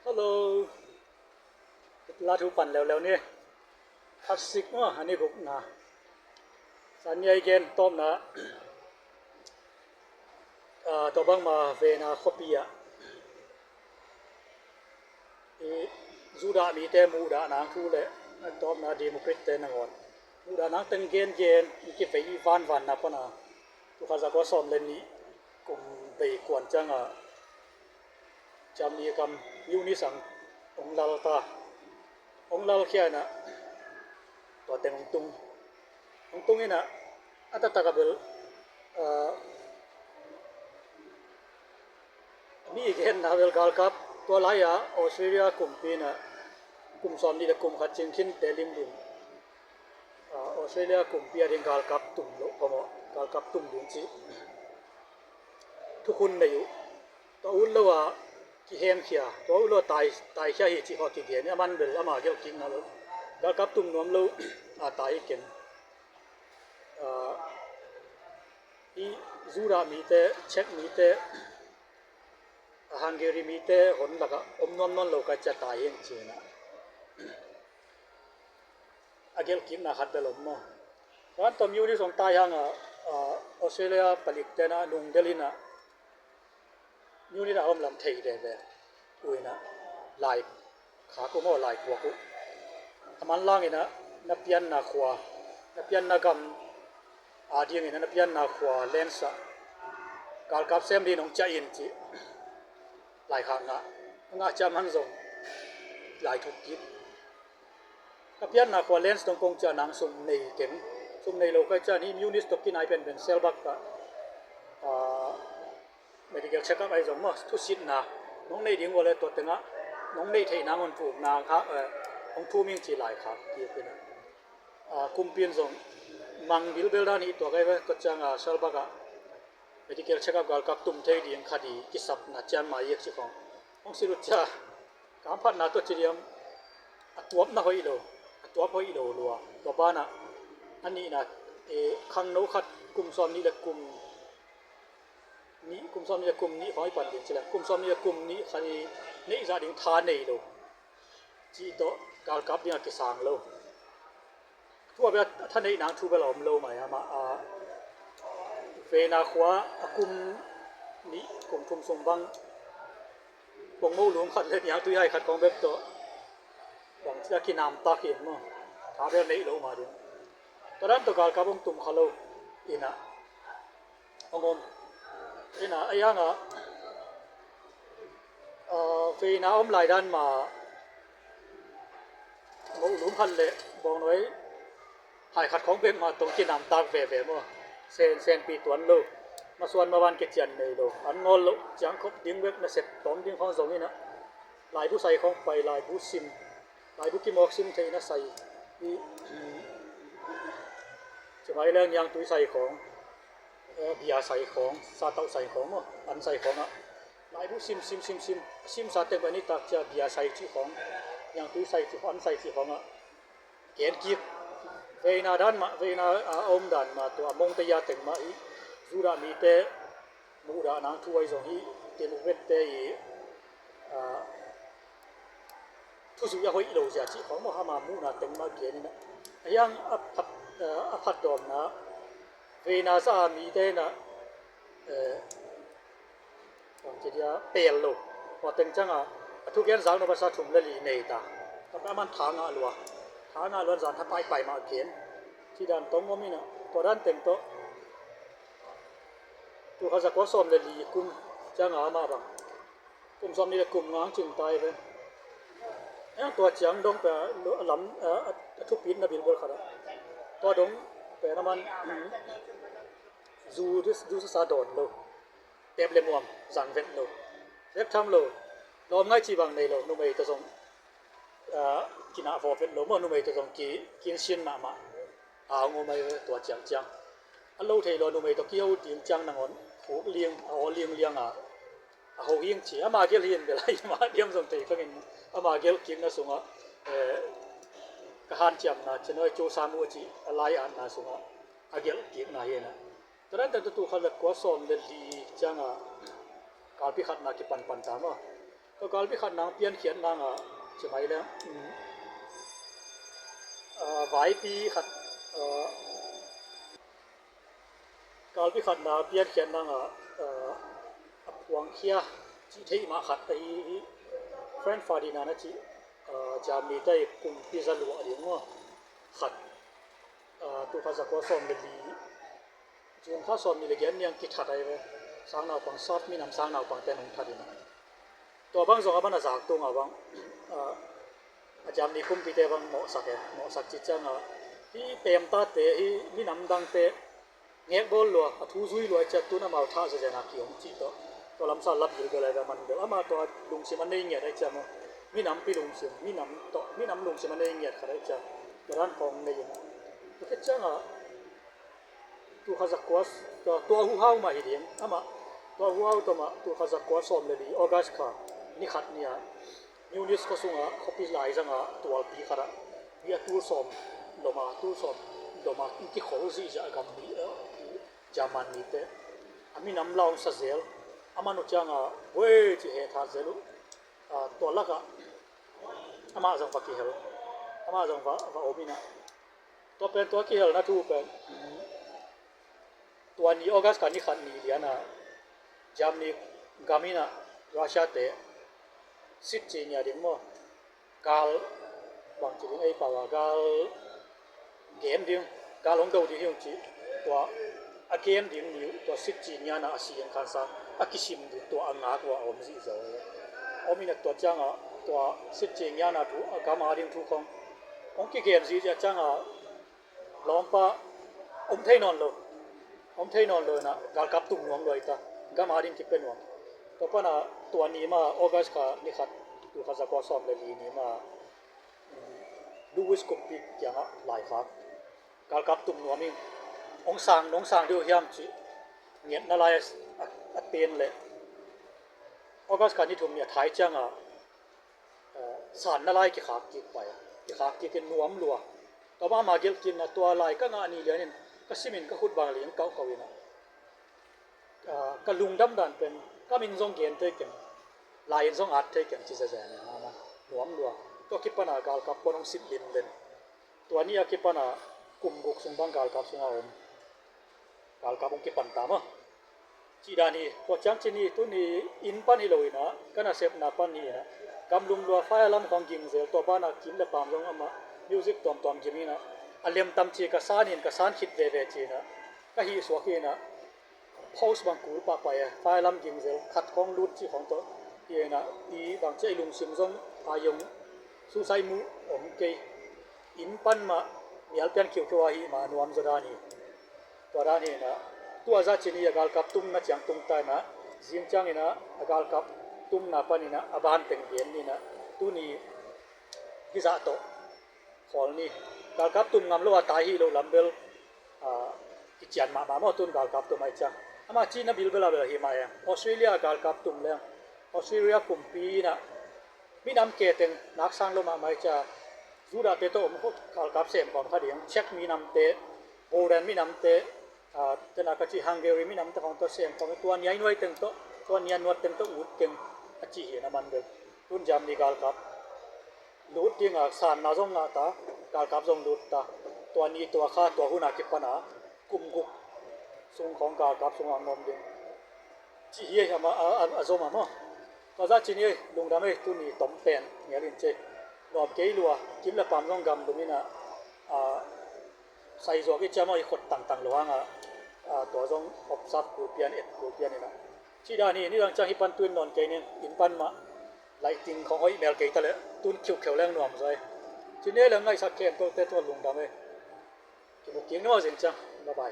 ฮัลโหลลาทุปันแล้วนี่คลาสสิกอันนี้กุกนะสัญญาเกนต้มนะตัวบังมาเวนาคอปีอะจูดามีแต่มูดานางทูเลยต้มนะเดโมแครตเตนงอนมูดานางตึงเกนอีกไปอีวันนะปนะทุกข้าจะก็สอมเลนนี้กุมไปกวนจังอ่ะจำมีคำยูนิสังองลาลตาองลาลเขียนะตัวเต็งองตุงนี่นะอัตตะกะเบลมีอีกเห็นนะเวลกาลกับตัวหลายออสเตรเลียกลุ่มปีนะกลุ่มสอมนี่กลุ่มขัดจิงขินเตลิมดินออสเตรเลียกลุ่มปีเรียนกาลกับตุ่มโลพมกาลกับตุ่มดินจีทุกคนในอยู่ตัวอุ่นแล้วว่าที่เห็นเขียตัวอุ่นแล้วตายเขียเหตุที่เขาที่เขียเนี่ยมันเบลละมาเกี่ยวกินนะลูกกาลกับตุ่มนวมลูตายกินอีจูรามีแต่เช็คมีแต่ฮังการีมีแต่หนละก็นอนโลกจะตายเองจีนะอาเกลกินนะขัดเบลมมั้งวันตอมยูนี่ส่งตายยังออสเตรเลียผลิตแต่นะนุ่งเดลินะยูนี่นะอมลำไทยเดเวอุ้ยนะลายขากูมั่วลายกว่ากูมันล่างอีนะนับยันนาขวานับยันนากำอาดีงี้นะนับยันนาขวาเลนส์กาลกับเซมดีน้องใจอินจีหลายครั้งงาจำหันส่งหลายทุกกิจนับยันนาขวาเลนส์ต้องคงจะนางสุ่มในเก่งสุ่มในโลกจะนี่มิวนิสตกินไอเป็นเซลบักกะmedical check up ไอ้ส่งมาทุสิทธิ์นะน้องในดิ้งว่าเลยตัวตึงน้องในไทยนางคนถูกนางครับของทูมิงจีหลายครับที่เป็นคุมเปลี่ยนส่งมังบิลเบลดานี่ตัวไอ้ก็จังเซลบักmedical check up กับตุ่มไทยดิ้งคดีกิสับนะจำมาเยอะสิของสิรุจ้าการพัฒนาตัวจีเรียมตัวน่าหอยโลตัวหอยโลลัวตัวบ้านอันนี้นะข้างโน้ขัดกุมซ้อมนี่แหละกุมนี้กุมซ้อมนี่กุมนี้ของไอ้ปันเดียนใช่ไหมกุมซ้อมนี่กุมนี้คันนี้จะดิ้งทานในโลจีโตกาลกับเนี่ยกิสางโลทั่วไปท่านในนางทูเบลอมโลไหมฮะมาเฟนาขวากุมนี้กุมทุมสมบังปงโมหลวงขัดเล็ดยางตัวใหญ่ขัดของแบบตัวบางที่กินน้ำตาเข็มมั้งท้าแบบนี้โลมาเดียวตอนนั้นตัวกาลกับองตุ่มขลุ่มอินะองมอินะไอ้ยังเฟนาอมหลายด้านมาโมหลวงขัดเล็ดบอกหน่อยหายขัดของแบบมาตรงกินน้ำตาเว่ๆมั้งเซนปีตัวโลมาส่วนมาวันเกจียนในโลอันงอโลจังคบดิ้งเวกมาเสร็จตอมดิ้งของสองนี่นะหลายผู้ใส่ของไปหลายผู้ซิมหลายผู้กิมอกซิมเทนะใส่จะไปเรื่องยังตุ้ยใส่ของเบียใส่ของซาเตาใส่ของอันใส่ของหลายผู้ซิมซาเตไปนี่ตักจะเบียใส่ที่ของยังตุ้ยใส่ที่อันใส่ที่ของเกณฑ์กีบเวนาด้านมาเวนาอมด้านมาตัวมงตยาเต็งมาอีจูรามีเตมูดานางทุยส่งอีเตมุเวตเตอีทุสุยาหอยโลจาจิของมหามามูนาเต็งมาเกนี่นะยังอภัดดอมนะเวนาซามีเตนะของจิตยาเปลโลว่าเต็งจังทุกอย่างสาวนภาษาถุมเลลีเนตาแต่มันทางลัวฐานะล้วนสารทับไปมาเขียนที่ด้านตรงว่ามีนะตัวด้านเต็มโตตัวเขาจะก็สอมเลยลีกุมจะงามาบ้างกุมสอมนี่เลยกุมงางจึงตายไปตัวเจียงดงไปหลำทุกปีนนะบินบนเขาตัวดงไปน้ำมันดูสะดอนโลเต็มเลยมวมสังเวทโลเล็บทำโลลมง่ายจีบังในโลนุ่มไอตัวทรงกินอาฟอเป็นโลมนุ่มไอตัวทรงกินชินมางูไม่ตัวเจียงอันโลเทโลนุ่มไอตัวเกี่ยวเตียงจังนังอนหูเลี้ยงหูยิงจีอามาเกลียนเวลามาเลี้ยงส่งเตะก็เห็นอามาเกลกินนะส่งกระหันเจียมนะจะน้อยโจซามูจีอะไรอันนะส่งอาเกลกินนะเห็นนะตอนนั้นแต่ตัวเขาเล็กกว่าสอมเดลีจังการพิขัดนะกิปันตาม ก็การพิขัดนางเปลี่ยนเขียนนางสมัยแล้วหลายปีขัดการพิขัดนางเปลี่ยนเขียนนางพวงเขียจีที่มาขัดไอ้เฟรนด์ฟาร์ดินานะจีจะมีได้กลุ่มพิซซ่าลัวเดียวมั้งขัดตัวภาษาก็สอนเป็นดีจนถ้าสอนมีเลเกนยังคิดขัดอะไรเลยสร้างแนวปังซอฟมีน้ำสร้างแนวปังแต่หนุ่มขัดนะตัวบางส่วนก็มันจากตัวบางอาจารย์มีคุ้มพิเตบางเหมาะสักจิตจังที่เต็มตาเตะมีน้ำดังเตะเงี้ยบอลลัวทูซุยลัวจะตัวน้ำเอาท่าเสียนักยงจีตัวลำสั่นรับอยู่ก็เลยแต่มันเดี๋ยวมาตัวลุงสิมันได้เงี้ยได้จะมั้งมีน้ำปีลุงสิมีน้ำต่อมีน้ำลุงสิมันได้เงี้ยเขาได้จะตัวร้านของในยังตัวแค่จังตัวข้าศึกกัวตัวหูเฮามาเห็นยังตัวหูเฮาตัวมาตัวข้าศึกกัวสอมเลยดีออกัสค่ะนี่ขัดเนี่ยนิวนิสก็ส่งเขาพิจารณาจังตัวปีขนาดนี่ตัวสอมดมาตัวสอมดมาที่เขาสิจะกำมีจามันนี่เตะอามีน้ำลาวสัเซลอามานุจังเว้ยที่เห็นท่าเซลุตัวละก็อามาจังฟักกี้เฮลอามาจังฟักโอมินะตัวเป็นตัวกี้เฮลนะทูเป็นตัวนี้ออกัสกันนี่ขัดนี่เดียนะจามนี่กามินะรัสเซียเตะสิทธิ์จีนอย่างเดียวมั้งกาลบางทีไอ้ป่าวกาลเกมเดียวกาลลงดูที่ยังจีตัวเกมเดียวนี่ตัวสิทธิ์จีนอย่างน่ะอาเซียนกันซะกิชิมเดียวตัวอังกฤษว่าอมสิเจ้าอมินะตัวจังตัวสิทธิ์จีนอย่างน่ะถูกกามาเดียวถูกของกี่เกมสิจะจังลองปะอมเทนอนเลยนะกาลกับตุ้งหวงเลยตากามาเดียวที่เป็นหวงตัวปนะตัวนี้มาออกัสค่ะนี่ขัดตัวข้าศึกก็สอบเลยนี่มาลูวิสกุมปีอย่างหลายครับกาลกับตุ้งหวงมีองศาดูเฮียมจีเงียบนั่นเลยเปลี่ยนเลยออกัสค่ะนี่ทุ่มเนี่ยท้ายจังสารนั่นเลยกี่ขากี่ไปกี่ขากี่กันนวมลัวต่อมาเกี่ยวกินนะตัวลายก็งานนี้เลยเนี่ยก็ซิมินก็ขุดบางเหรียญเก่าๆนะก็ลุงดำดันเป็นก็มินซงเกียนเตยเก่งลายซงอัดเตยเก่งที่จะเนี่ยนะหลวมลัวตัวคิดปัญหากาลกับปนองสิบลินเป็นตัวนี้คิดปัญหากลุ่มกุกสุงบังกาลกับสุงเอากาลกับองคิดปัญตามจีดานีพอจังจีนี่ตัวนี้อินปันนี่เลยนะก็น่าเสพนาปันนี่นะกำลุงลัวไฟลำของกิงเซลตัวบ้านนักกินและปามลงมามิวสิกตอมจิมีนะอันเลียมตำจีกสานคิดเวจีนะก็ฮีสวกีนะโพสบางกูปากไปไฟลำกิงเซลขัดของรูดที่ของตัวเองนะบางใจลุงซิมซงอายุสุไซมูอมเกยอินปันมามีอัลเปียนคิวตัวฮีมานวมจดานีตัวด้านนี้นะตัวอาจารย์นี่กาลกับตุ้มนะจังตุ้มตายนะจิงจังนี่นะกาลกับตุ้มนะปนี่นะอบานเป็นเกียนนี่นะตัวนี้กิจโตขอนี่กาลกับตุ้มงามโลว่าตายฮีโลลัมเบลกิจยันมาตุ้มกาลกับตุ้มไอจังอามาจีนบิลเบลาเบลฮิมายังออสเตรเลียกาลกับตุ้มเลยออสเตรเลียกุมปีนะมีน้ำเกต็งนักสร้างโลมาไม่จะจูดาเตโตอมพกาลกับเสียงของเขาเดียงเช็คมีน้ำเตะโปแลนด์มีน้ำเตะแต่นักจีฮังการีมีน้ำเตะของตัวเสียงของตัวนี้นวยเต็งตัวนี้นวดเต็งตัวอุดเก่งจีเห็นมันเดิมรุ่นจำดีกาลกับลูดยังสานนาจงนาตากาลกับจงลูดตาตัวนี้ตัวข้าตัวหุ่นอากิปนากุมกุกส่งของกาลกับส่งอังนมเดิมจีเห็นมาอาจจะมาเนาะก็จะจีนี่ลุงดำเอ้ตัวนี้ต้มเป็นเนี่ยลินเจนอบเกลัวกินละปั๊มต้องกำตรงนี้นะใส่ตัวกิจมาอีกขดต่างๆหรือว่าตัวจงอบซับกูเปียนกูเปียนนี่นะที่ด้านนี้นี่หลังจากที่ปันตุนนอนเกยเนี่ยอินปันมาไล่ติงของเขาอีเมลเกยตะเลยตุนเขียวแรงหน่วมใส่ทีนี้เราไงสักแค่ตัวลุงดำเอ้กินกินนัวจริงจังบ๊ายบาย